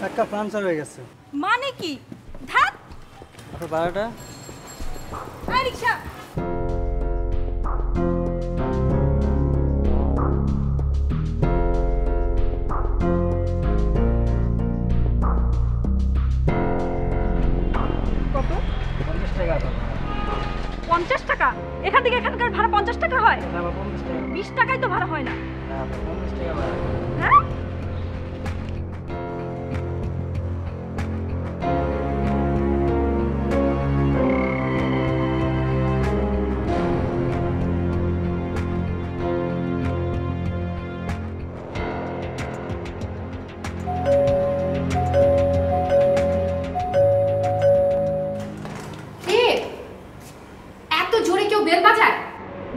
চাক্কা puncture হয়ে গেছে। মানে কি? ধাত আপনার ভাড়াটা? আই রিকশা। কত? 50 টাকা। 50 টাকা? এখান থেকে এখানকার ভাড়া 50 টাকা হয়? না, 50 টাকা। 20 টাকাই তো ভাড়া হয় না। না, 50 টাকা ভাড়া। হ্যাঁ? এত জোরে কেউ বেল বাজায়?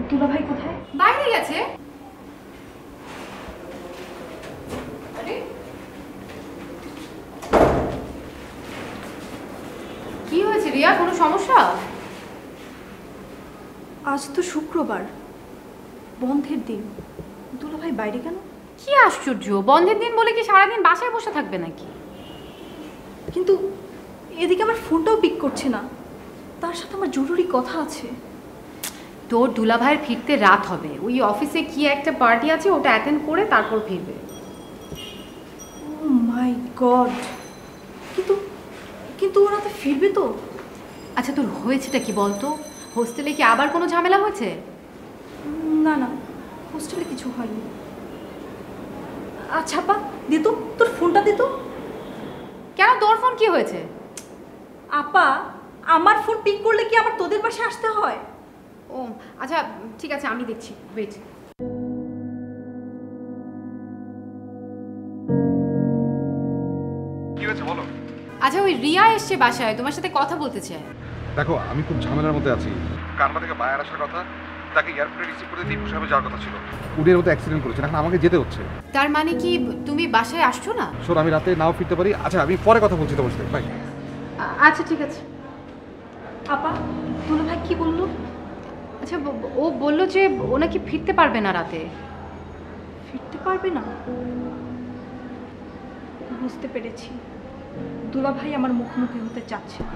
দুলা ভাই কোথায়? বাইরে গেছে। আরে কি হয়েছে রিয়া, কোনো সমস্যা? আজ তো শুক্রবার, বন্ধের দিন। দুলা ভাই বাইরে কেন? কি আশ্চর্য, বন্ধের দিন বলে কি সারাদিন বাসায় বসে থাকবে নাকি? কিন্তু এদিকে আমার ফোনটাও পিক করছে না। তার সাথে আমার জরুরি কথা আছে। তোর দুলাভাইয়ের ফিরতে রাত হবে, ওই অফিসে কি একটা পার্টি আছে, ওটা অ্যাটেন্ড করে তারপর ফিরবে। ও মাই গড! কিন্তু কিন্তু ওরা তো ফিরবে তো? আচ্ছা তোর হয়েছেটা কি বলতো? হোস্টেলে কি আবার কোনো ঝামেলা হয়েছে? না না, হোস্টেলে কিছু হয়নি। আচ্ছা আপা, দে তো তোর ফোনটা দে তো। কেন, তোর ফোন কি হয়েছে? আপা, আমার ফোন পিক করলে কি আবার তোদের বাসায় আসতে হয়? ও আচ্ছা ঠিক আছে, আমি দেখছি, ওয়েট। কি হয়েছে বলো? আচ্ছা ওই রিয়া এসছে বাসায়, তোমার সাথে কথা বলতে চায়। দেখো আমি খুব ঝামেলার মধ্যে আছি। কারমা থেকে বাইরে আসার কথা, তাকে এয়ারপোর্টে রিসিভ করে দীপু সাহেবে যাওয়ার কথা ছিল। উড়ির মতো অ্যাক্সিডেন্ট করেছে, এখন আমাকে যেতে হচ্ছে। তার মানে কি তুমি বাসায় আসছো না? শোন, আমি রাতে নাও ফিরতে পারি। আচ্ছা আমি পরে কথা বলছি তোমার সাথে, বাই। আচ্ছা ঠিক আছে। আপা, দুলা ভাই কি বললো? আচ্ছা ও বললো যে ও নাকি ফিরতে পারবে না রাতে। ফিরতে পারবে না? বুঝতে পেরেছি, দুলা ভাই আমার মুখোমুখি হতে চাচ্ছে না।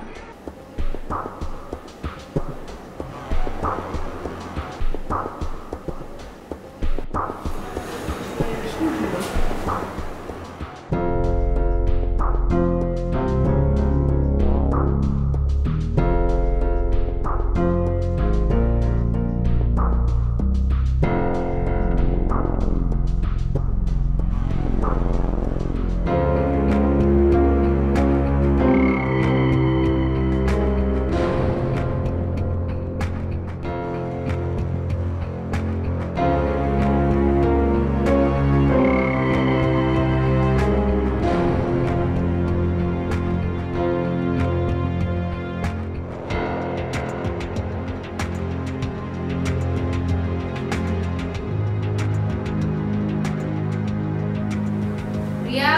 রিয়া,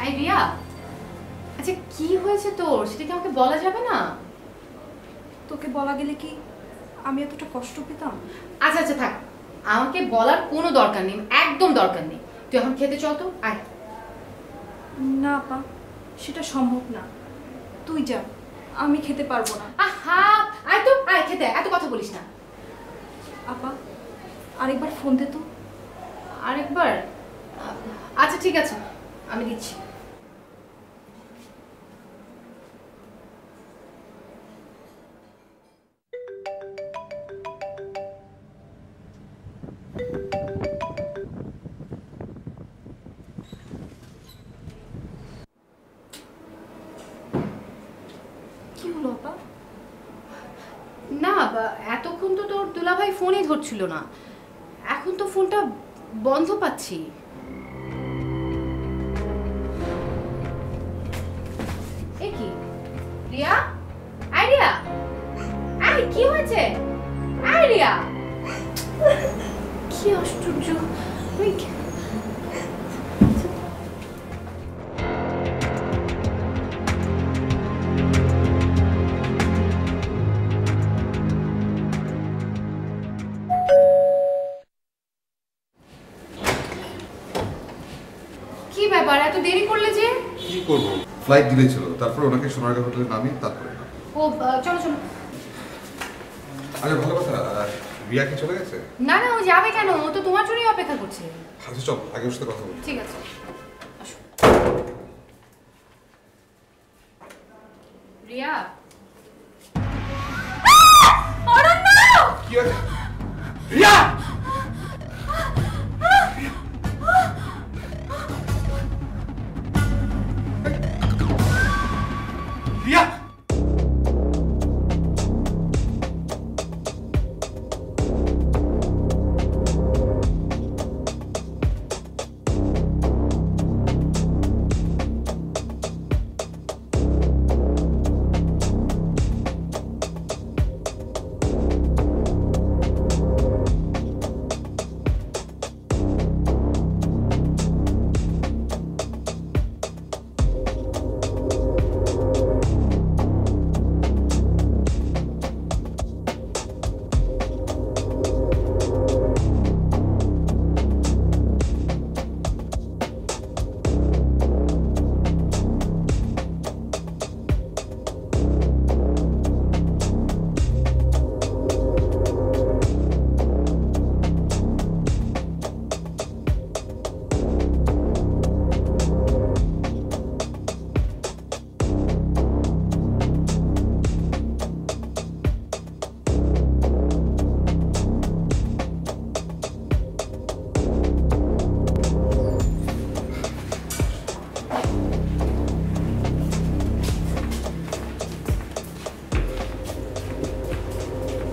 এই রিয়া, আচ্ছা কি হয়েছে তোর, সেটা কি আমাকে বলা যাবে না? তোকে বলা গেলে কি আমি এতটা কষ্ট পেতাম? আচ্ছা আচ্ছা থাক, আমাকে বলার কোনো দরকার নেই, একদম দরকার নেই। তুই এখন খেতে চল তো, আয়। না আপা, সেটা সম্ভব না। তুই যা, আমি খেতে পারবো না। আহা, আয় তো, আয় খেতে, এত কথা বলিস না। আপা, আরেকবার ফোন দে তো। আরেকবার? আচ্ছা ঠিক আছে, আমি দিচ্ছি। কি হলো আপা? না এতক্ষণ তো তোর দুলাভাই ফোনই ধরছিল না, এখন তো ফোনটা বন্ধ পাচ্ছি। এ কি রিয়া, আই রিয়া, আই কি হয়েছে? আই রিয়া, কি আশ্চর্য, কি ব্যাপার, করবো, ফ্লাইট ডিলে ছিল, তারপর ওনাকে সোনারগাঁ হোটেলে নামিয়ে তারপরে। ও চলো চলো। আরে ভালো কথা, রিয়া কি চলে গেছে? না না, ও যাবে কেন? ও তো তোমার জন্যই অপেক্ষা করছে। আচ্ছা চল, আগে ওর সাথে কথা বলি। ঠিক আছে, আসো। রিয়া, কি হয়েছে? রিয়া! রিয়া!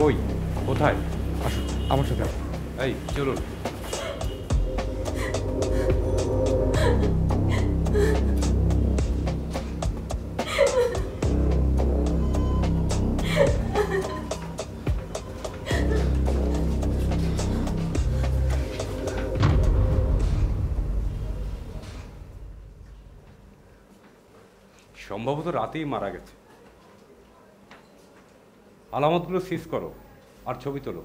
কই, কোথায়? আসুন আমার সাথে আসুন। এই চলুন। সম্ভবত রাতেই মারা গেছে। আলামতগুলো সিজ করো আর ছবি তোলো,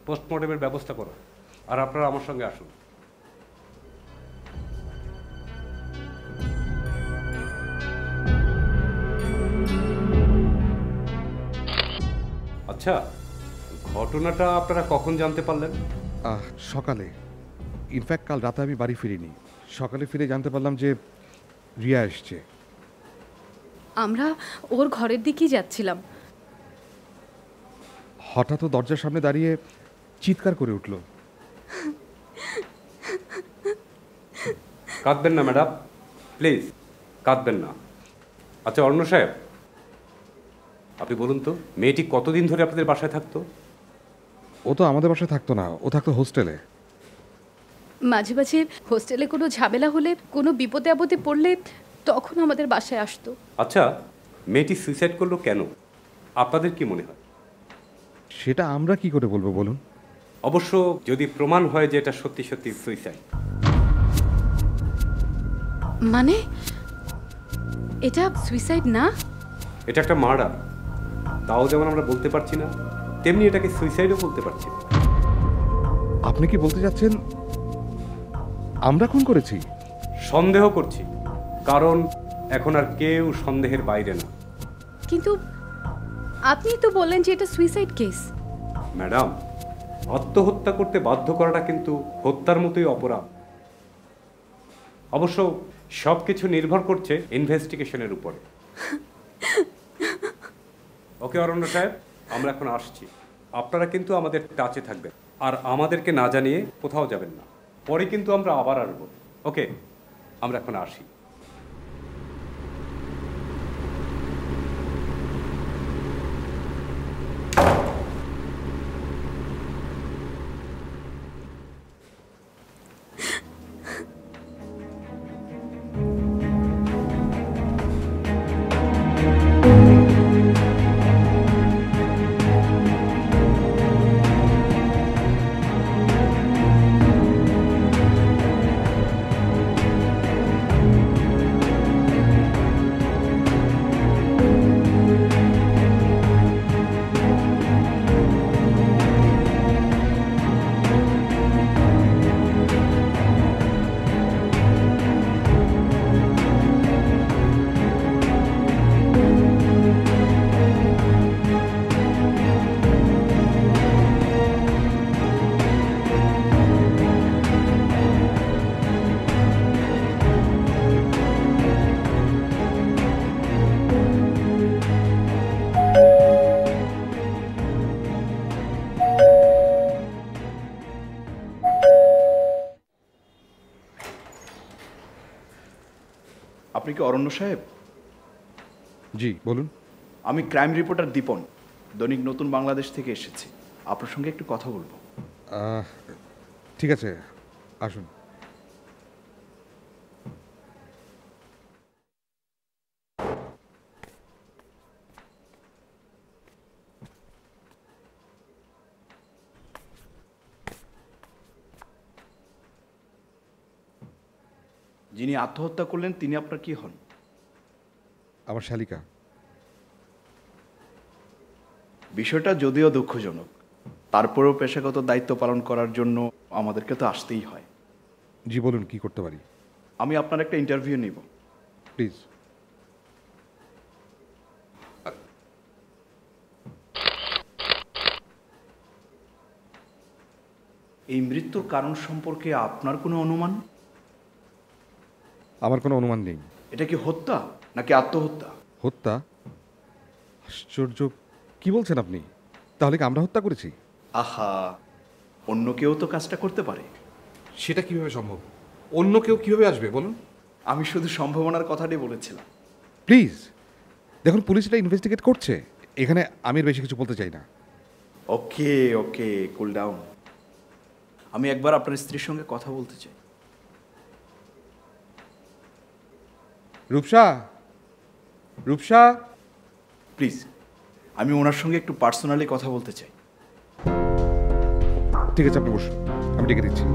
পোস্টমর্টমের ব্যবস্থা করো, আর আপনারা আমার সঙ্গে আসুন। আচ্ছা, ঘটনাটা আপনারা কখন জানতে পারলেন? সকালে, ইনফ্যাক্ট কাল রাতে আমি বাড়ি ফিরিনি, সকালে ফিরে জানতে পারলাম যে রিয়া এসছে। আমরা ওর ঘরের দিকেই যাচ্ছিলাম। হঠাৎ দরজার সামনে দাঁড়িয়ে চিৎকার করে উঠল। কাঁদবেন না ম্যাডাম, প্লিজ কাঁদবেন না। আচ্ছা অর্ণ সাহেব, আপনি বলুন তো, মেয়েটি কতদিন ধরে আপনাদের বাসায় থাকতো? ও তো আমাদের বাসায় থাকতো না, ও থাকতো হোস্টেলে। মাঝে মাঝে হোস্টেলে কোনো ঝামেলা হলে, কোনো বিপদে আপদে পড়লে তখন আমাদের বাসায় আসতো। আচ্ছা, মেয়েটি সুইসাইড করলো কেন? আপনাদের কি মনে হয়? সেটা আমরা কি করে বলবো বলুন? অবশ্য যদি প্রমাণ হয় যে এটা সত্যি সত্যি সুইসাইড। মানে এটা সুইসাইড না? এটা একটা মার্ডার, তাও যেমন আমরা বলতে পারছি না, তেমনি এটাকে সুইসাইডও বলতে পারছি না। আপনি কি বলতে চাচ্ছেন আমরা খুন করেছি? সন্দেহ করছি, কারণ এখন আর কেউ সন্দেহের বাইরে না। কিন্তু আপনি তো বললেন যে এটা সুইসাইড কেস। ম্যাডাম, আত্মহত্যা করতে বাধ্য করাটা কিন্তু হত্যার মতোই অপরাধ। অবশ্য সব কিছু নির্ভর করছে ইনভেস্টিগেশনের উপরে। ওকে অরণ্য সাহেব, আমরা এখন আসছি। আপনারা কিন্তু আমাদের টাচে থাকবেন, আর আমাদেরকে না জানিয়ে কোথাও যাবেন না। পরে কিন্তু আমরা আবার আসবো। ওকে, আমরা এখন আসি। আপনি কি অরণ্য সাহেব? জি বলুন। আমি ক্রাইম রিপোর্টার দীপন, দৈনিক নতুন বাংলাদেশ থেকে এসেছি। আপনার সঙ্গে একটু কথা বলবো। ঠিক আছে, আসুন। যিনি আত্মহত্যা করলেন তিনি আপনার কি হন? আমার শালিকা। বিষয়টা যদিও দুঃখজনক, তারপরেও পেশাগত দায়িত্ব পালন করার জন্য আমাদেরকে তো আসতেই হয়। জি বলুন, কি করতে পারি? আমি আপনার একটা ইন্টারভিউ নিব। প্লিজ। এই মৃত্যুর কারণ সম্পর্কে আপনার কোনো অনুমান? আমার কোনো অনুমান নেই। এটা কি হত্যা নাকি আত্মহত্যা? হত্যা? আশ্চর্য, কি বলছেন আপনি? তাহলে কি আমরা হত্যা করেছি? আহা, অন্য কেউ তো কাজটা করতে পারে। সেটা কিভাবে সম্ভব? অন্য কেউ কিভাবে আসবে বলুন? আমি শুধু সম্ভাবনার কথাটাই বলেছিলাম। প্লিজ দেখুন, পুলিশ এটা ইনভেস্টিগেট করছে। এখানে আমি আর বেশি কিছু বলতে চাই না। ওকে ওকে, কুল ডাউন। আমি একবার আপনার স্ত্রীর সঙ্গে কথা বলতে চাই। রূপসা, রূপসা, প্লিজ, আমি ওনার সঙ্গে একটু পার্সোনালি কথা বলতে চাই। ঠিক আছে, আপনি বসুন, আমি ডেকে দিচ্ছি।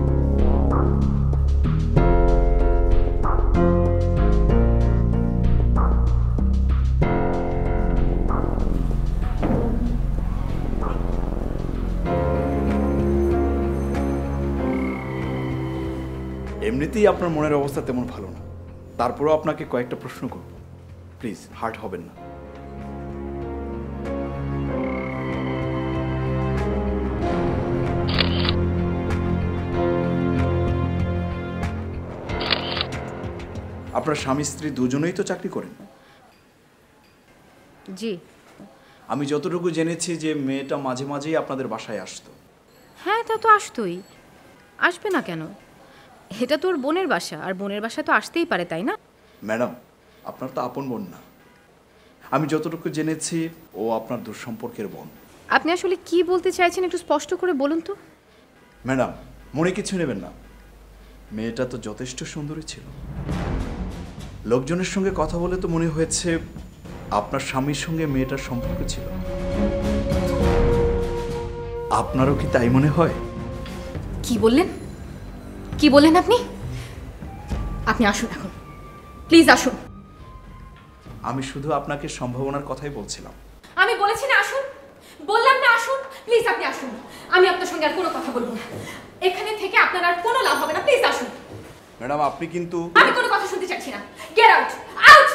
এমনিতেই আপনার মনের অবস্থা তেমন ভালো না, তারপরেও আপনাকে কয়েকটা প্রশ্ন করব। প্লিজ হার্ট হবেন না। আপনার স্বামী স্ত্রী দুজনেই তো চাকরি করেন। জি। আমি যতটুকু জেনেছি যে মেয়েটা মাঝে মাঝেই আপনাদের বাসায় আসতো। হ্যাঁ, তা তো আসতোই। আসবে না কেন? এটা তোর বোনের বাসা, আর বোনের বাসা তো আসতেই পারে, তাই না? ম্যাডাম, আপনার তো আপন বোন না। আমি যতটুকু জেনেছি ও আপনার দূর সম্পর্কের বোন। আপনি আসলে কি বলতে চাইছেন একটু স্পষ্ট করে বলুন তো। ম্যাডাম, মনে কিছু নেবেন না, মেয়েটা তো যথেষ্ট সুন্দরী ছিল। লোকজনের সঙ্গে কথা বলে তো মনে হয়েছে আপনার স্বামীর সঙ্গে মেয়েটার সম্পর্ক ছিল। আপনারও কি তাই মনে হয়? কি বললেন? কি বললেন আপনি? আপনি আসুন এখন, প্লিজ আসুন। আমি শুধু আপনাকে সম্ভাবনার কথাই বলছিলাম। আমি বলেছি না আসুন, বললাম না আসুন। প্লিজ আপনি আসুন, আমি আপনার সঙ্গে আর কোনো কথা বলবো না। এখানে থেকে আপনার আর কোনো লাভ হবে না, প্লিজ আসুন। ম্যাডাম, আপনি কিন্তু... আমি কোনো কথা শুনতে চাচ্ছি না। Get out, out.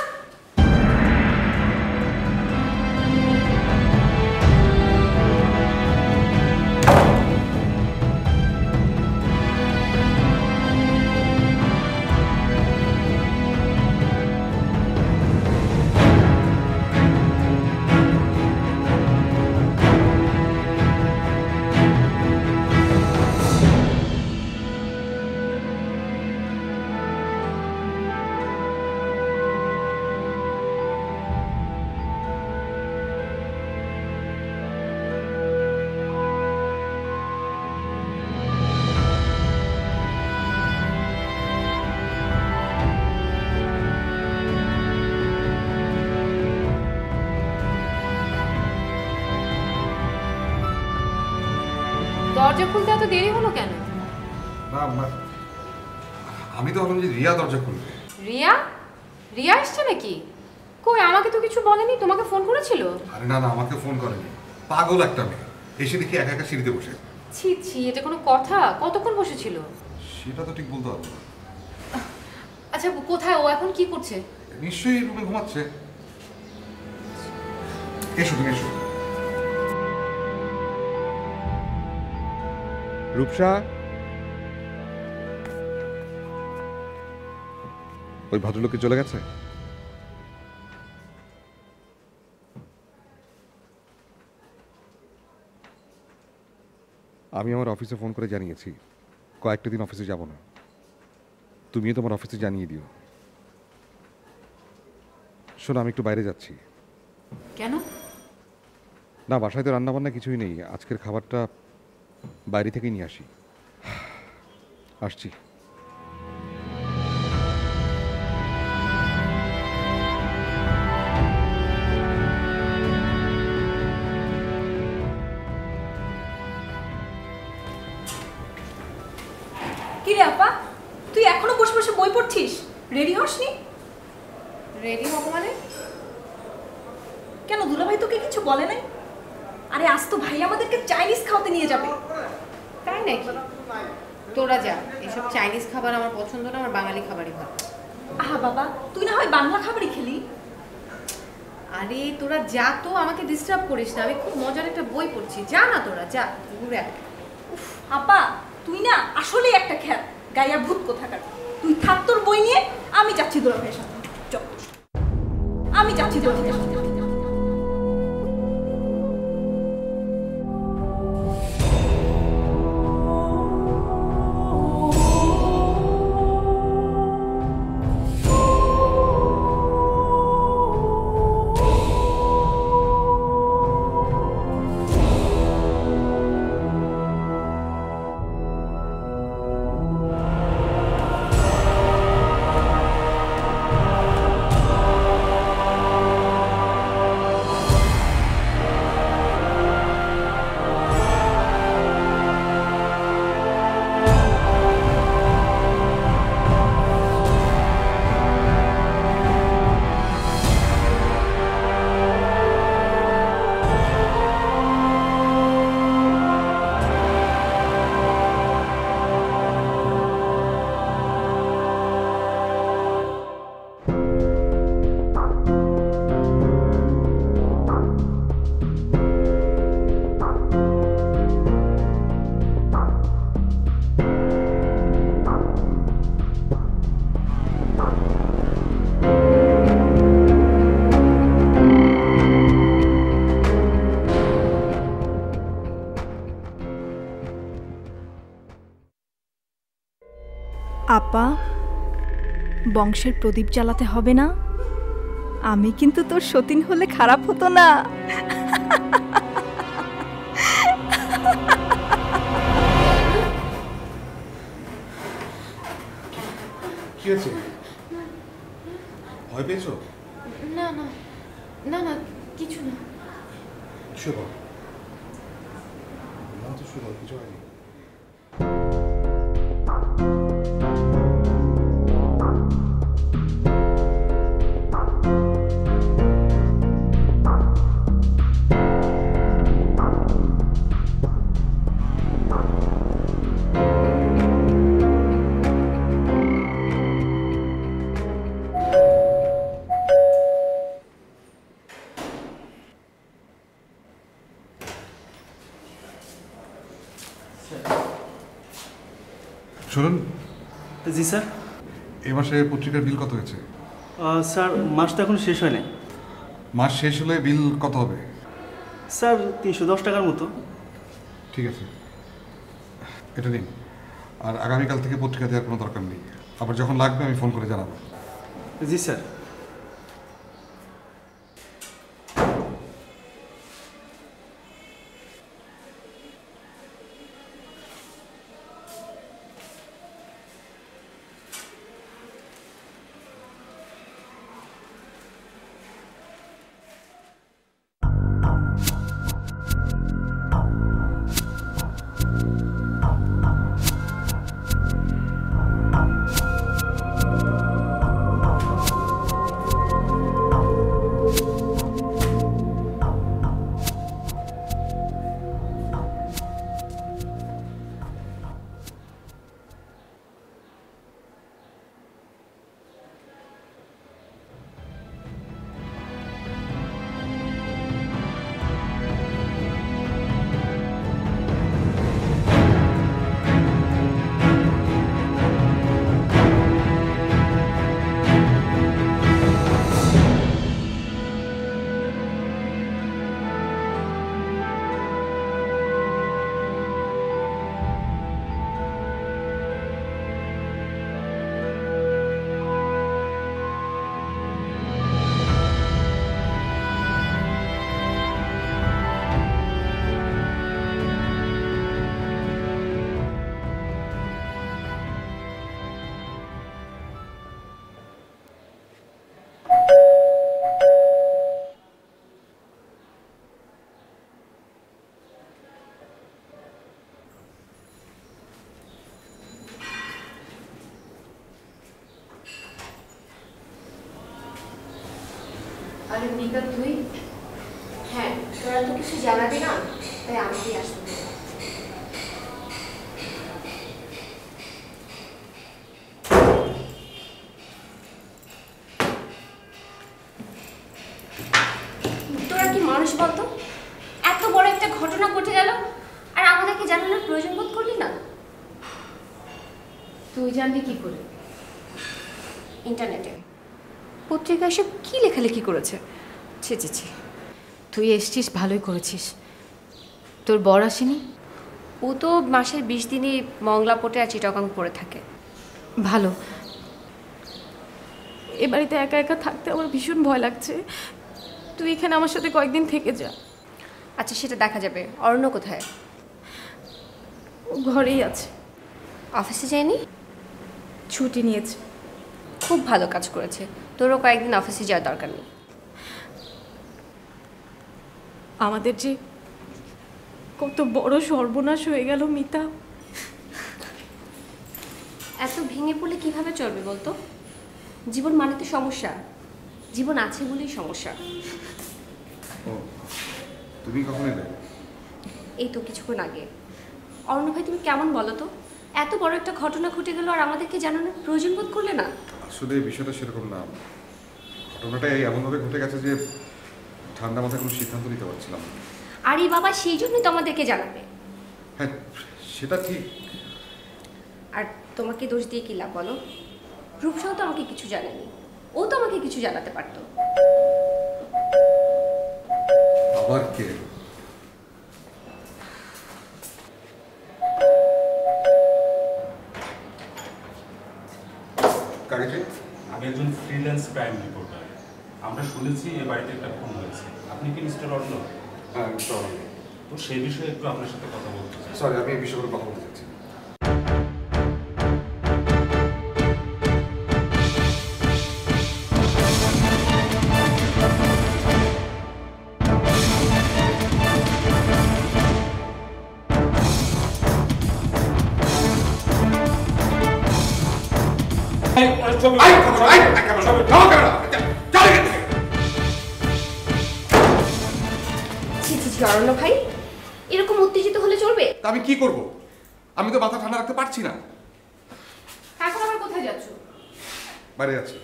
দরজা খুলতে এত দেরি হলো কেন? না, আমি তো ভাবলাম যে রিয়া দরজা খুলবে। রিয়া? রিয়া এসছে নাকি? কই, আমাকে তো কিছু বলেনি। তোমাকে ফোন করেছিল? আরে না না, আমাকে ফোন করেনি। পাগল একটা মেয়ে, এসে দেখি একা একা সিঁড়িতে বসে। ছি ছি, এটা কোনো কথা? কতক্ষণ বসেছিল? সেটা তো ঠিক বলতে পারবো না। আচ্ছা, কোথায় ও এখন? কি করছে? নিশ্চয়ই রুমে ঘুমাচ্ছে। এসো তুমি, এসো। রূপসা, ওই ভদ্রলোকে চলে গেছে? আমি আমার অফিসে ফোন করে জানিয়েছি কয়েকটা দিন অফিসে যাব না। তুমিও তোমার অফিসে জানিয়ে দিও। শোনো, আমি একটু বাইরে যাচ্ছি। কেন? না, বাসায় তো রান্নাবান্না কিছুই নেই, আজকের খাবারটা বাইরে থেকেই নিয়ে আসি। আসছি। কি রে আপা, তুই এখনো বসে বসে বই পড়ছিস? রেডি হসনি? রেডি হবো মানে? কেন, দুলাভাই তোকে কিছু বলে নাই? আরে আজ তো ভাই আমাদেরকে চাইনিজ খাওয়াতে নিয়ে যাবে। তাই নাকি? তোরা যা, এসব চাইনিজ খাবার আমার পছন্দ না, আমার বাঙালি খাবারই ভালো। আহা বাবা, তুই না হয় বাংলা খাবারই খেলি। আরে তোরা যা তো, আমাকে ডিস্টার্ব করিস না, আমি খুব মজার একটা বই পড়ছি। যা না তোরা, যা ঘুরে আয়। উফ আপা, তুই না আসলেই একটা খ্যাত, গায়া ভূত কোথাকার। তুই থাক তোর বই নিয়ে, আমি যাচ্ছি দুলাভাইয়ের সাথে। চল, আমি যাচ্ছি দুলাভাইয়ের সাথে। আপা, বংশের প্রদীপ জ্বালাতে হবে না? আমি কিন্তু তোর সতীন হলে খারাপ হতো না। কি হয়েছে? ভয় পেয়েছো? না না না না, কিছু না। শুয়ে পড়ো। না তো শুয়ে পড়ো, কিছু হয়নি। শুনুন। জি স্যার। এই মাসে পত্রিকার বিল কত হয়েছে? স্যার, মাস তো এখন শেষ হয় নাই। মাস শেষ হলে বিল কত হবে? স্যার, 310 টাকার মতো। ঠিক আছে, এটা নিন। আর আগামীকাল থেকে পত্রিকা দেওয়ার কোনো দরকার নেই। আবার যখন লাগবে আমি ফোন করে জানাবো। জি স্যার। আরে মিতা তুই? হ্যাঁ, তোরা তো কিছু জানাবি না, তাই আমাকেই আসতে হবে। তোরা কি মানুষ বলতো? এত বড় একটা ঘটনা ঘটে গেল আর আমাদেরকে জানানোর প্রয়োজন বোধ করলি না? তুই জানবি কি করে? ইন্টারনেটে পত্রিকায় সব কি লেখালেখি করেছে। ছি ছি ছি। তুই এসছিস, ভালোই করেছিস। তোর বর আসেনি? ও তো মাসের 20 দিনই মংলা পোটে আর চিটাগাং পড়ে থাকে। ভালো। এ বাড়িতে একা একা থাকতে আমার ভীষণ ভয় লাগছে। তুই এখানে আমার সাথে কয়েকদিন থেকে যা। আচ্ছা, সেটা দেখা যাবে। অরণ্য কোথায়? ও ঘরেই আছে। অফিসে যায়নি? ছুটি নিয়েছে। খুব ভালো কাজ করেছে। তোরও কয়েকদিন অফিসে যাওয়ার দরকার নেই। আমাদের যে কত বড় সর্বনাশ হয়ে গেল মিতা। এত ভেঙে পড়লে কিভাবে চলবে বলতো? জীবন মানে তো সমস্যা। জীবন আছে বলেই সমস্যা। ও, তুমি কখন এলে? এই তো কিছুক্ষণ আগে। অরণ্য ভাই, তুমি কেমন বলো তো? এত বড় একটা ঘটনা ঘটে গেল আর আমাদেরকে জানানোর প্রয়োজন বোধ করলে না? আসলে বিষয়টা সেরকম না। ঘটনাটা এমনভাবে ঘটে গেছে যে ঠান্ডা মাথায় কোনো সিদ্ধান্ত নিতে পারছিলাম না। আরে বাবা, সেই জন্যই তো আমাদেরকে জানাবে। হ্যাঁ, সেটা ঠিক। আর তোমাকে দোষ দিয়ে কি লাভ বলো? রূপসাও তো আমাকে কিছু জানায়নি। ও তো আমাকে কিছু জানাতে পারতো। আবার কে? কাকে? আমি একজন ফ্রিল্যান্স ক্রাইম রিপোর্টার। আমরা শুনেছি এ বাড়িতে একটা খুন হয়েছে। আপনি কি মিস্টার অর্ণ? হ্যাঁ, তো সেই বিষয়ে একটু আপনার সাথে কথা বলতে চাই। সরি, আমি এই বিষয়ে কথা বলতে চাচ্ছি। ছি ছি ছি, অরণ্য ভাই, এরকম উত্তেজিত হলে চলবে? তা আমি কি করব? আমি তো মাথা ঠান্ডা রাখতে পারছি না। এখন আবার কোথায় যাচ্ছ? বাইরে যাচ্ছি।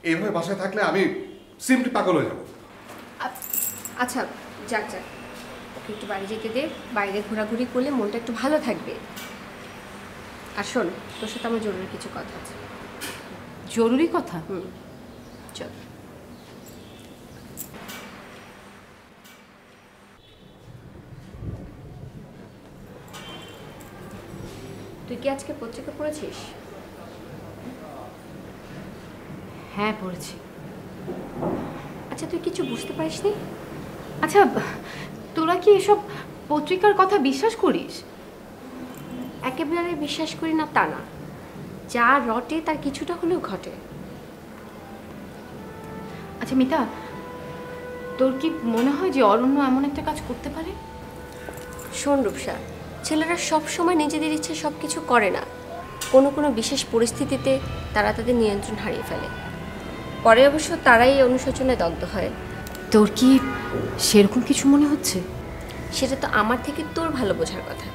এইভাবে বাসায় থাকলে আমি সিম্পলি পাগল হয়ে যাব। আচ্ছা, যাক যাক, ওকে একটু বাড়ি যেতে দে। বাইরে ঘোরাঘুরি করলে মনটা একটু ভালো থাকবে। আর শোন, তোর সাথে আমার জরুরি কিছু কথা আছে। জরুরি কথা? চল। তুই কি আজকে পত্রিকা পড়েছিস? হ্যাঁ, পড়েছি। আচ্ছা, তুই কিছু বুঝতে পারিসনি? আচ্ছা, তোরা কি এসব পত্রিকার কথা বিশ্বাস করিস? একেবারে বিশ্বাস করি না তা না। যা রটে তার কিছুটা হলেও ঘটে। আচ্ছা মিতা, তোর কি মনে হয় যে অরণ্য এমন একটা কাজ করতে পারে? শোন রূপসা, ছেলেরা সব সময় নিজেদের ইচ্ছে সব কিছু করে না। কোনো কোনো বিশেষ পরিস্থিতিতে তারা তাদের নিয়ন্ত্রণ হারিয়ে ফেলে। পরে অবশ্য তারাই অনুশোচনায় দগ্ধ হয়। তোর কি সেরকম কিছু মনে হচ্ছে? সেটা তো আমার থেকে তোর ভালো বোঝার কথা।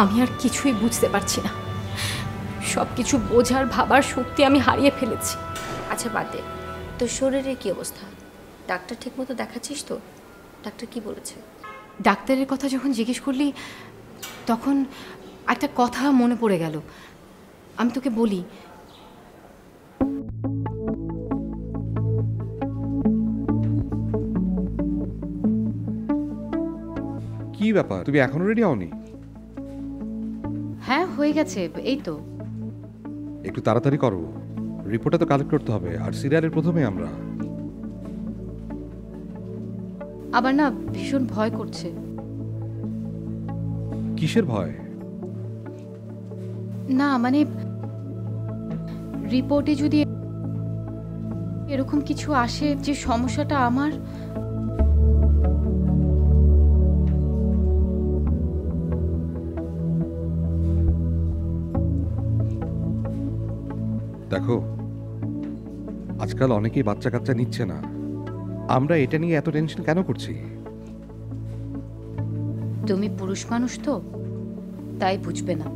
আমি আর কিছুই বুঝতে পারছি না। সব কিছু বোঝার ভাবার শক্তি আমি হারিয়ে ফেলেছি। আচ্ছা বাদ দে, তোর শরীরের কি অবস্থা? ডাক্তার ঠিক মতো দেখাচ্ছিস তো? ডাক্তার কি বলেছে? ডাক্তারের কথা যখন জিজ্ঞেস করলি তখন একটা কথা মনে পড়ে গেল। আমি তোকে বলি। কি ব্যাপার, তুমি এখনো রেডি হওনি? হ্যাঁ, হয়ে গেছে, এই তো। একটু তাড়াতাড়ি করো, রিপোর্টটা তো কালেক্ট করতে হবে। আর সিরিয়ালের প্রথমে আমরা। আবার না ভীষণ ভয় করছে। কিসের ভয়? না মানে রিপোর্টে যদি এরকম কিছু আসে যে সমস্যাটা আমার। দেখো, আজকাল অনেকেই বাচ্চা কাচ্চা নিচ্ছে না, আমরা এটা নিয়ে এত টেনশন কেন করছি? তুমি পুরুষ মানুষ তো, তাই বুঝবে না।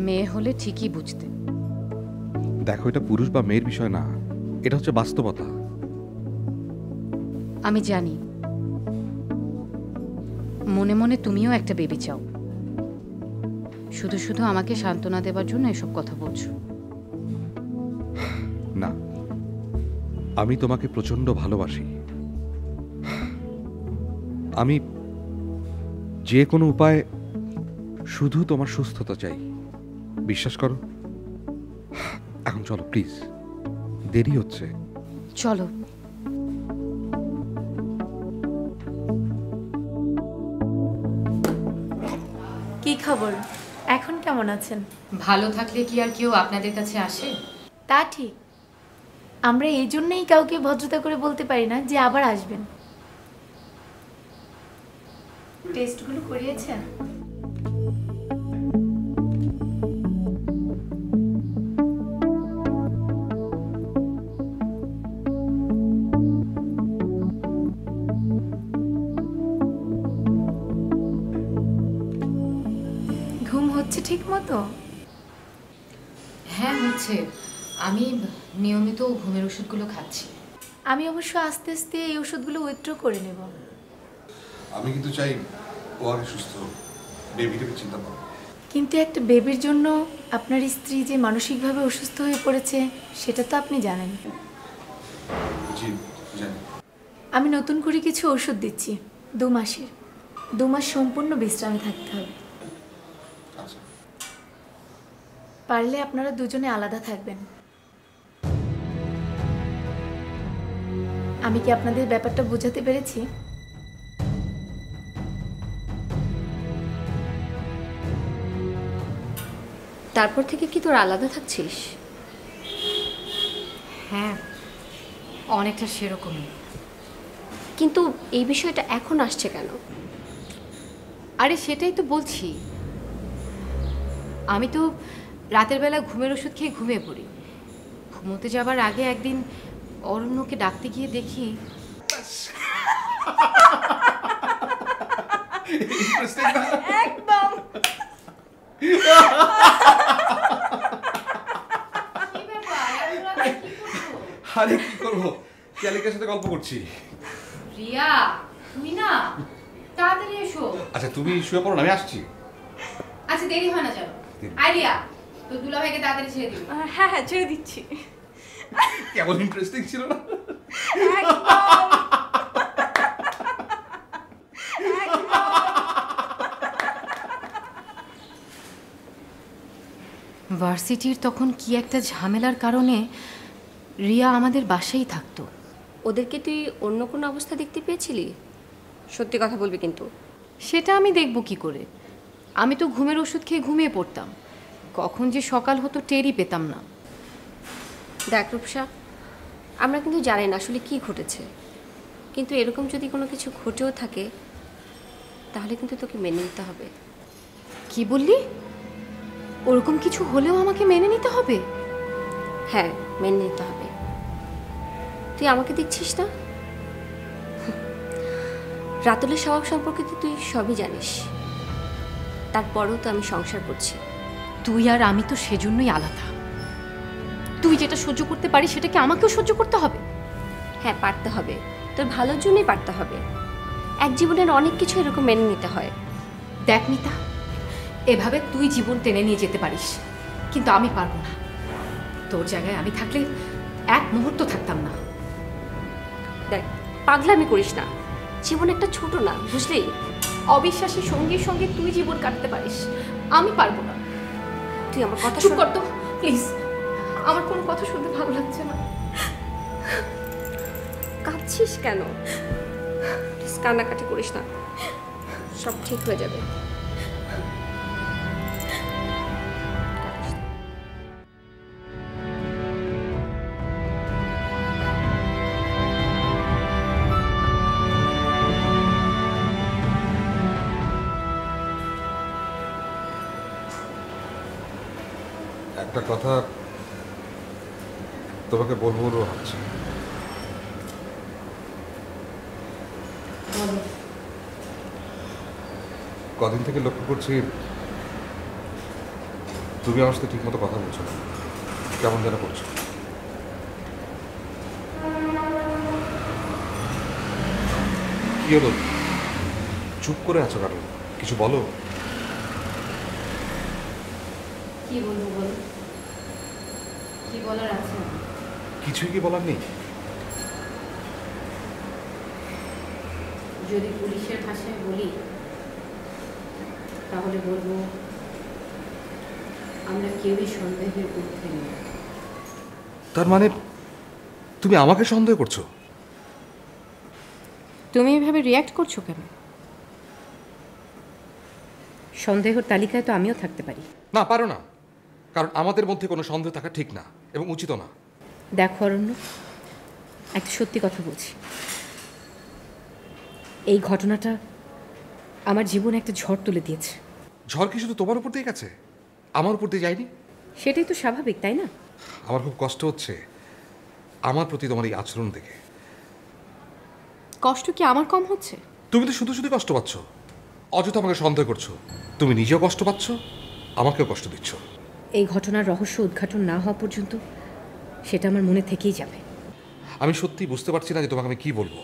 মেয়ে হলে ঠিকই বুঝতে। দেখো, এটা পুরুষ বা মেয়ের বিষয় না, এটা হচ্ছে বাস্তবতা। আমি জানি মনে মনে তুমিও একটা বেবি চাও, শুধু শুধু আমাকে সান্ত্বনা দেওয়ার জন্য এসব কথা বলছো। না, আমি তোমাকে প্রচন্ড ভালোবাসি। আমি যে কোনো উপায়ে শুধু তোমার সুস্থতা চাই, বিশ্বাস করো। এখন চলো প্লিজ, দেরি হচ্ছে। চলো। কি খবর? এখন কেমন আছেন? ভালো থাকলে কি আর কেউ আপনাদের কাছে আসে? তা ঠিক, আমরা এই জন্যই কাউকে ভদ্রতা করে বলতে পারি না যে আবার আসবেন। টেস্টগুলো করিয়েছেন? ঘুম হচ্ছে ঠিক মতো? হ্যাঁ হচ্ছে, আমি নিয়মিত ঘুমের ওষুধগুলো খাচ্ছি। আমি অবশ্য আস্তে আস্তে এই ওষুধগুলো উইথড্র করে নেব। আমি কিন্তু চাই ও আগে সুস্থ হোক, বেবিটাকে চিন্তা করো। কিন্তু একটা বেবির জন্য আপনার স্ত্রী যে মানসিকভাবে অসুস্থ হয়ে পড়েছে সেটা তো আপনি জানেন। জি জানি। আমি নতুন করে কিছু ওষুধ দিচ্ছি, 2 মাসের। 2 মাস সম্পূর্ণ বিশ্রামে থাকতে হবে। আচ্ছা, পারলে আপনারা দুজনে আলাদা থাকবেন। আমি কি আপনাদের ব্যাপারটা বোঝাতে পেরেছি? তারপর থেকে কি তোর আলাদা থাকছিস? হ্যাঁ, অনেকটা সেরকমই। কিন্তু এই বিষয়টা এখন আসছে কেন? আরে সেটাই তো বলছি, আমি তো রাতের বেলা ঘুমের ওষুধ খেয়ে ঘুমিয়ে পড়ি। ঘুমোতে যাবার আগে একদিন অরণ্যকে ডাকতে গিয়ে দেখি একদম। আরে কি করবো, ক্যালিকের সাথে গল্প করছি। রিয়া, তুমি না তাড়াতাড়ি এসো। আচ্ছা তুমি শুয়ে পড়ো না, আমি আসছি। আচ্ছা দেরি হয় না, চলো। আই রিয়া, তো দুলাভাইকে তাড়াতাড়ি ছেড়ে দিবি। হ্যাঁ হ্যাঁ, ছেড়ে দিচ্ছি। কেমন ইন্টারেস্টিং ছিল না? ভার্সিটির তখন কি একটা ঝামেলার কারণে রিয়া আমাদের বাসায় থাকতো। ওদেরকে তুই অন্য কোনো অবস্থা দেখতে পেয়েছিলি? সত্যি কথা বলবি কিন্তু। সেটা আমি দেখব কি করে? আমি তো ঘুমের ওষুধ খেয়ে ঘুমিয়ে পড়তাম, কখন যে সকাল হতো টেরই পেতাম না। দেখ রূপসা, আমরা কিন্তু জানি না আসলে কি ঘটেছে, কিন্তু এরকম যদি কোনো কিছু ঘটেও থাকে তাহলে কিন্তু তোকে মেনে নিতে হবে। কি বললি? ওরকম কিছু হলেও আমাকে মেনে নিতে হবে? হ্যাঁ, মেনে নিতে হবে। তুই আমাকে দেখছিস না? রাতুলের স্বভাব সম্পর্কে তো তুই সবই জানিস, তারপরেও তো আমি সংসার করছি। তুই আর আমি তো সেজন্যই আলাদা। তুই যেটা সহ্য করতে পারিস সেটাকে আমাকেও সহ্য করতে হবে? হ্যাঁ, পারতে হবে, তোর ভালোর জন্যই পারতে হবে। এক জীবনের অনেক কিছু এরকম মেনে নিতে হয়। দেখ মিতা, এভাবে তুই জীবন টেনে নিয়ে যেতে পারিস, কিন্তু আমি পারবো না। তোর জায়গায় আমি থাকলে এক মুহূর্ত থাকতাম না। দেখ, পাগলামি করিস না, জীবন একটা ছোট না, বুঝলি? অবিশ্বাসী সঙ্গীর সঙ্গে তুই জীবন কাটতে পারিস, আমি পারবো না। তুই আমার কথা চুপ কর তো প্লিজ, আমার কোনো কথা শুনতে ভালো লাগছে না। কাঁদছিস কেন? প্লিজ কান্নাকাটি করিস না, সব ঠিক হয়ে যাবে। একটা কথা তোমাকে বলবো বলবো ভাবছি। কদিন থেকে লক্ষ্য করছি তুমি আমার সাথে ঠিক মতো কথা বলছো না, কেমন যেন করছো। কি হলো, চুপ করে আছো কেন? কিছু বলো। কি বলবো বলো, কি বলার আছে? কিছুই কি বলার নেই? যদি পুলিশের ভাষায় বলি তাহলে বলবো আমরা কেউই সন্দেহের ঊর্ধ্বে নেই। তার মানে তুমি আমাকে সন্দেহ করছো? তুমি এভাবে রিয়্যাক্ট করছো কেন? সন্দেহের তালিকায় তো আমিও থাকতে পারি। না, পারো না, কারণ আমাদের মধ্যে কোনো সন্দেহ থাকা ঠিক না এবং উচিত না। দেখো অরণ্য, একটা সত্যি কথা বলছি, এই ঘটনাটা আমার জীবনে একটা ঝড় তুলে দিয়েছে। ঝড় কি শুধু তোমার উপর দিয়ে গেছে, আমার উপর দিয়ে যায়নি? সেটাই তো স্বাভাবিক, তাই না? আমার খুব কষ্ট হচ্ছে আমার প্রতি তোমার এই আচরণ দেখে। কষ্ট কি আমার কম হচ্ছে? তুমি তো শুধু শুধু কষ্ট পাচ্ছ, অযথা আমাকে সন্দেহ করছো। তুমি নিজেও কষ্ট পাচ্ছ, আমাকেও কষ্ট দিচ্ছ। এই ঘটনার রহস্য উদ্ঘাটন না হওয়া পর্যন্ত সেটা আমার মনে থেকেই যাবে। আমি সত্যি বুঝতে পারছি না যে তোমাকে আমি কি বলবো।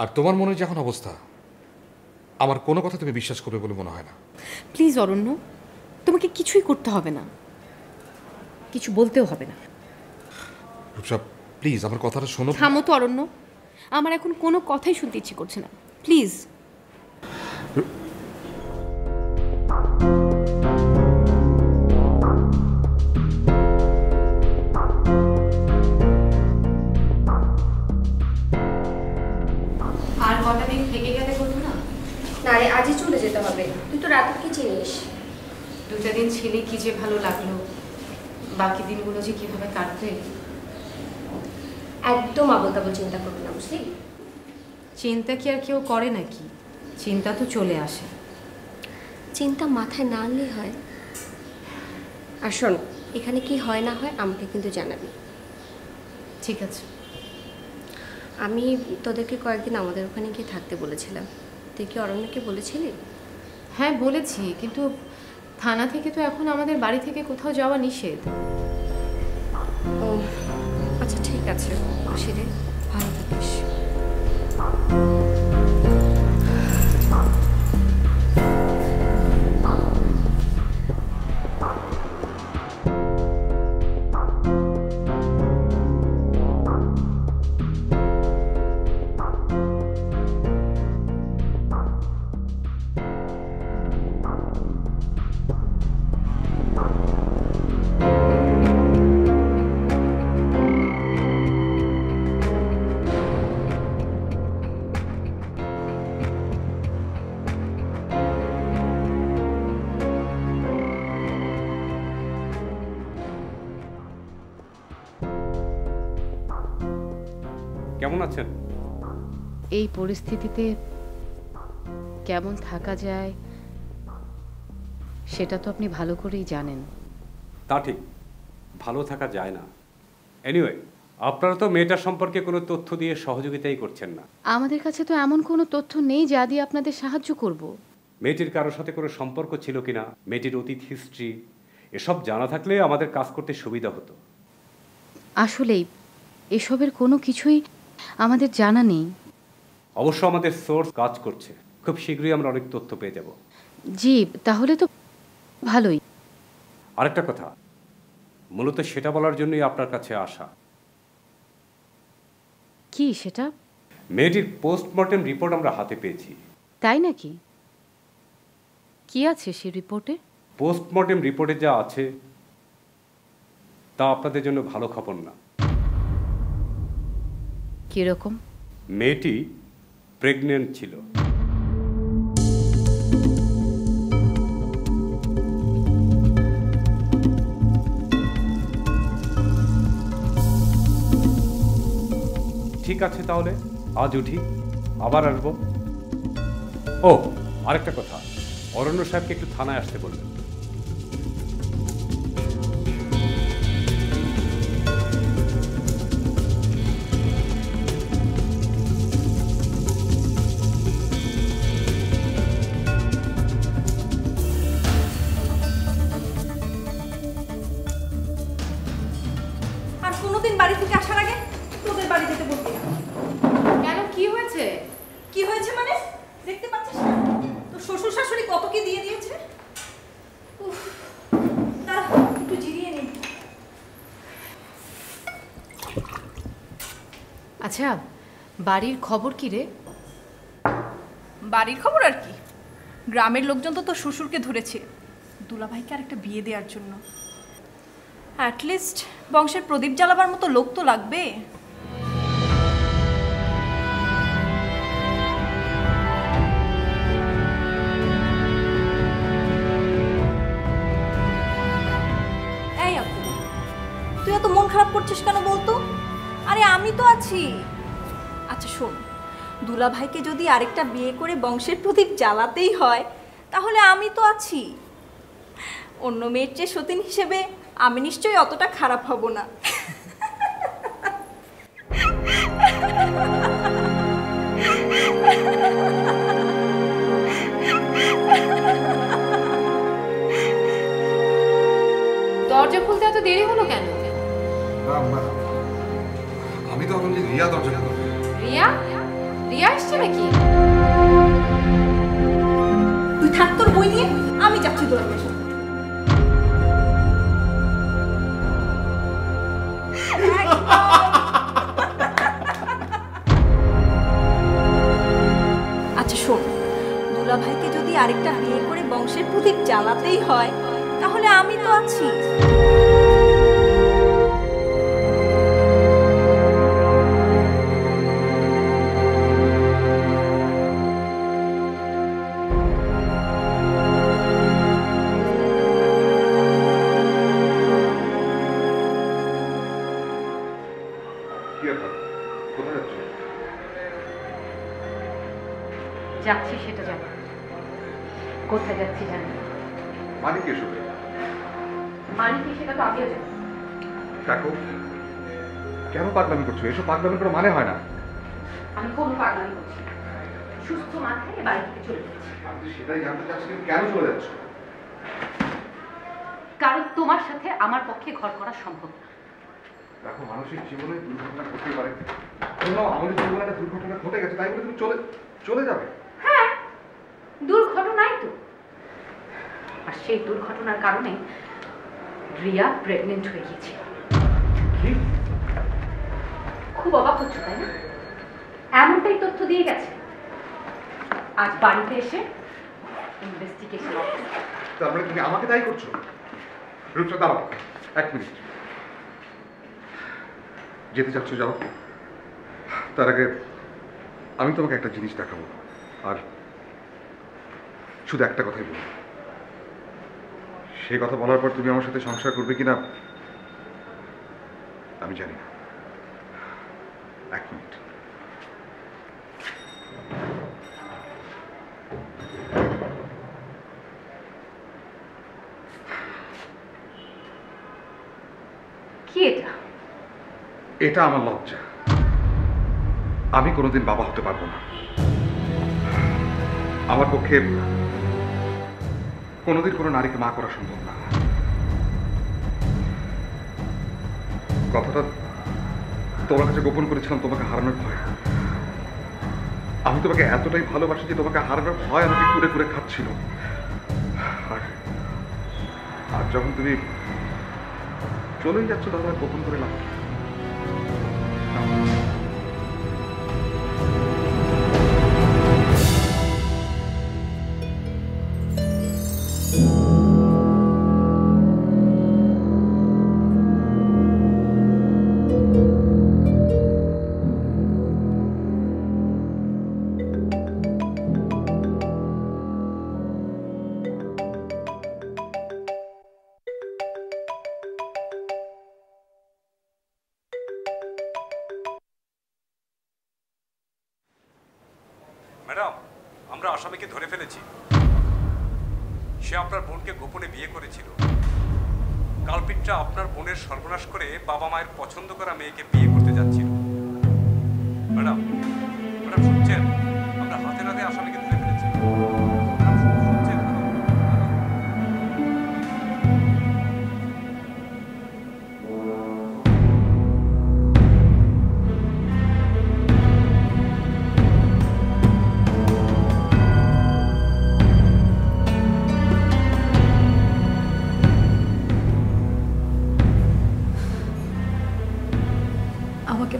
আর তোমার মনের যখন অবস্থা, আমার কোনো কথা তুমি বিশ্বাস করবে বলে মনে হয় না। প্লিজ অরণ্য, তোমাকে কিছুই করতে হবে না, কিছু বলতেও হবে না। রূপসা, প্লিজ আমার কথাটা শোনো। থামো তো অরণ্য, আমার এখন কোনো কথাই শুনতে ইচ্ছে করছে না, প্লিজ। আর কটা দিন থেকে গেলে করবো না? না রে, আজই চলে যেতে হবে। তুই তো রাতে কি চিনিস? দুটা দিন ছেলে কি যে ভালো লাগলো, বাকি দিনগুলো যে কিভাবে কাটবে। একদম আবল তাবল চিন্তা করবি না, বুঝলি? চিন্তা কি আর কেউ করে নাকি? চিন্তা তো চলে আসে। চিন্তা মাথায় না আনলেই হয়। আর শোন, এখানে কি হয় না হয় আমাকে কিন্তু জানাবি। ঠিক আছে। আমি তোদেরকে কয়েকদিন আমাদের ওখানে গিয়ে থাকতে বলেছিলাম। তুই কি অরণ্যকে বলেছিলি? হ্যাঁ বলেছি, কিন্তু থানা থেকে তো এখন আমাদের বাড়ি থেকে কোথাও যাওয়া নিষেধ। ও আচ্ছা, ঠিক আছে। আসি রে, ভালো থাকিস। কেমন আছেন? এই পরিস্থিতিতে কেমন থাকা যায় সেটা তো আপনি ভালো করেই জানেন। তা ঠিক, ভালো থাকা যায় না। এনিওয়ে, আপনারা তো মেয়েটার সম্পর্কে কোনো তথ্য দিয়ে সহযোগিতাই করছেন না। আমাদের কাছে তো এমন কোনো তথ্য নেই যা দিয়ে আপনাদের সাহায্য করব। মেয়েটির কারোর সাথে কোনো সম্পর্ক ছিল কিনা, মেয়েটির অতীত হিস্ট্রি, এসব জানা থাকলে আমাদের কাজ করতে সুবিধা হতো। আসলেই এসবের কোনো কিছুই আমাদের জানা নেই। অবশ্য আমাদের সোর্স কাজ করছে, খুব শীঘ্রই আমরা অনেক তথ্য পেয়ে যাব। জি, তাহলে তো ভালোই। আরেকটা কথা, মূলত সেটা বলার জন্যই আপনার কাছে আসা। কি সেটা? মেয়েটির পোস্টমর্টেম রিপোর্ট আমরা হাতে পেয়েছি। তাই নাকি? কি আছে সেই রিপোর্টে? পোস্টমর্টেম রিপোর্টে যা আছে তা আপনাদের জন্য ভালো খবর না। কিরকম? মেয়েটি প্রেগনেন্ট ছিল। ঠিক আছে, তাহলে আজ উঠি, আবার আসবো। ও আরেকটা কথা, অরণ্য সাহেবকে একটু থানায় আসতে বলবেন। কি হয়েছে মানে? দেখতে পাচ্ছিস না তো শ্বশুর শাশুড়ি কত কি দিয়ে দিয়েছে? উফ, দাঁড়া একটু জিরিয়ে নিই। আচ্ছা, বাড়ির খবর কি রে? বাড়ির খবর আর কি, গ্রামের লোকজন তো তোর শ্বশুরকে ধরেছে দুলাভাইকে আর একটা বিয়ে দেওয়ার জন্য। অ্যাটলিস্ট বংশের প্রদীপ জ্বালাবার মতো লোক তো লাগবে। এই আপু, তুই এত মন খারাপ করছিস কেন বলতো? আরে আমি তো আছি। আচ্ছা শোন, দুলাভাইকে যদি আরেকটা বিয়ে করে বংশের প্রদীপ জ্বালাতেই হয় তাহলে আমি তো আছি। অন্য মেয়ের চেয়ে সতীন হিসেবে আমি নিশ্চয়ই অতটা খারাপ হব না। দরজা খুলতে এত দেরি হলো কেন? আমি তো যে রিয়া দরজা খুলবে। রিয়া? রিয়া এসছে নাকি? তুই থাক তোর বই নিয়ে, আমি যাচ্ছি দুলাভাইয়ের সাথে। আচ্ছা শোন, দুলাভাইকে যদি আরেকটা বিয়ে করে বংশের প্রদীপ জ্বালাতেই হয় তাহলে আমি তো আছি। যাচ্ছি সেটা জানি, কোথায় যাচ্ছি জানি। মানে কি এসবে? মানে কি সেটা তো আমিও জানি। দেখো, কেন পাগলামি করছো? এসব পাগলামি করে মানে হয় না। আমি কোনো পাগলামি করছি না, সুস্থ মাথায় বাড়ি থেকে চলে যাচ্ছি। আমি সেটাই জানতে চাচ্ছি, কেন চলে যাচ্ছ? কারণ তোমার সাথে আমার পক্ষে ঘর করা সম্ভব না। দেখো, মানুষের জীবনে দুর্ঘটনা ঘটতে পারে। আমাদের জীবনে একটা দুর্ঘটনা ঘটে গেছে, তাই বলে তুমি চলে যাবে? হ্যাঁ, দুর্ঘটনাই তো। আর সেই দুর্ঘটনার কারণে রিয়া প্রেগনেন্ট হয়ে গিয়েছিল। কি? খুব অবাক হচ্ছে তাই না? এমনটাই তথ্য দিয়ে গেছে। আজ বাড়িতে এসে ইনভেস্টিগেশন অফিসার। তার মানে তুমি আমাকে দায়ী করছো? রূপসা দাঁড়াও, এক মিনিট। যেতে চাচ্ছ যাও, তার আগে আমি তোমাকে একটা জিনিস দেখাবো। আর শুধু একটা কথাই বলবো, সেই কথা বলার পর তুমি আমার সাথে সংসার করবে কিনা আমি জানি না। এক মিনিট। কি এটা? এটা আমার লজ্জা। আমি কোনোদিন বাবা হতে পারবো না। আমার পক্ষে কোনোদিন কোনো নারীকে মা করা সম্ভব না। কথাটা তোমার কাছে গোপন করেছিলাম তোমাকে হারানোর ভয়। আমি তোমাকে এতটাই ভালোবাসি যে তোমাকে হারানোর ভয় আমাকে কুড়ে কুড়ে খাচ্ছিল। আর যখন তুমি চলেই যাচ্ছ তাহলে আর গোপন করে লাভ কি? ম্যাডাম, আমরা আসামিকে ধরে ফেলেছি। সে আপনার বোনকে গোপনে বিয়ে করেছিল। কালপিটটা আপনার বোনের সর্বনাশ করে বাবা মায়ের পছন্দ করা মেয়েকে বিয়ে করতে যাচ্ছিল। ম্যাডাম, ম্যাডাম শুনছেন? আমরা হাতে নাতে আসামিকে ধরে ফেলেছি। ম্যাডাম শুনছেন?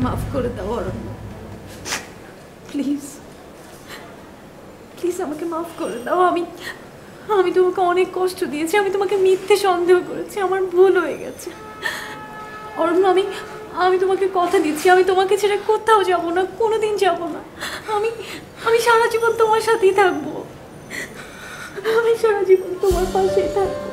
মাফ করে দাও অরণ্য, প্লিজ প্লিজ আমাকে মাফ করে দাও। আমি তোমাকে অনেক কষ্ট দিয়েছি, আমি তোমাকে মিথ্যে সন্দেহ করেছি, আমার ভুল হয়ে গেছে অরণ্য। আমি তোমাকে কথা দিচ্ছি, আমি তোমাকে ছেড়ে কোথাও যাব না, কোনোদিন যাব না। আমি সারা জীবন তোমার সাথেই থাকবো, আমি সারা জীবন তোমার পাশেই থাকবো।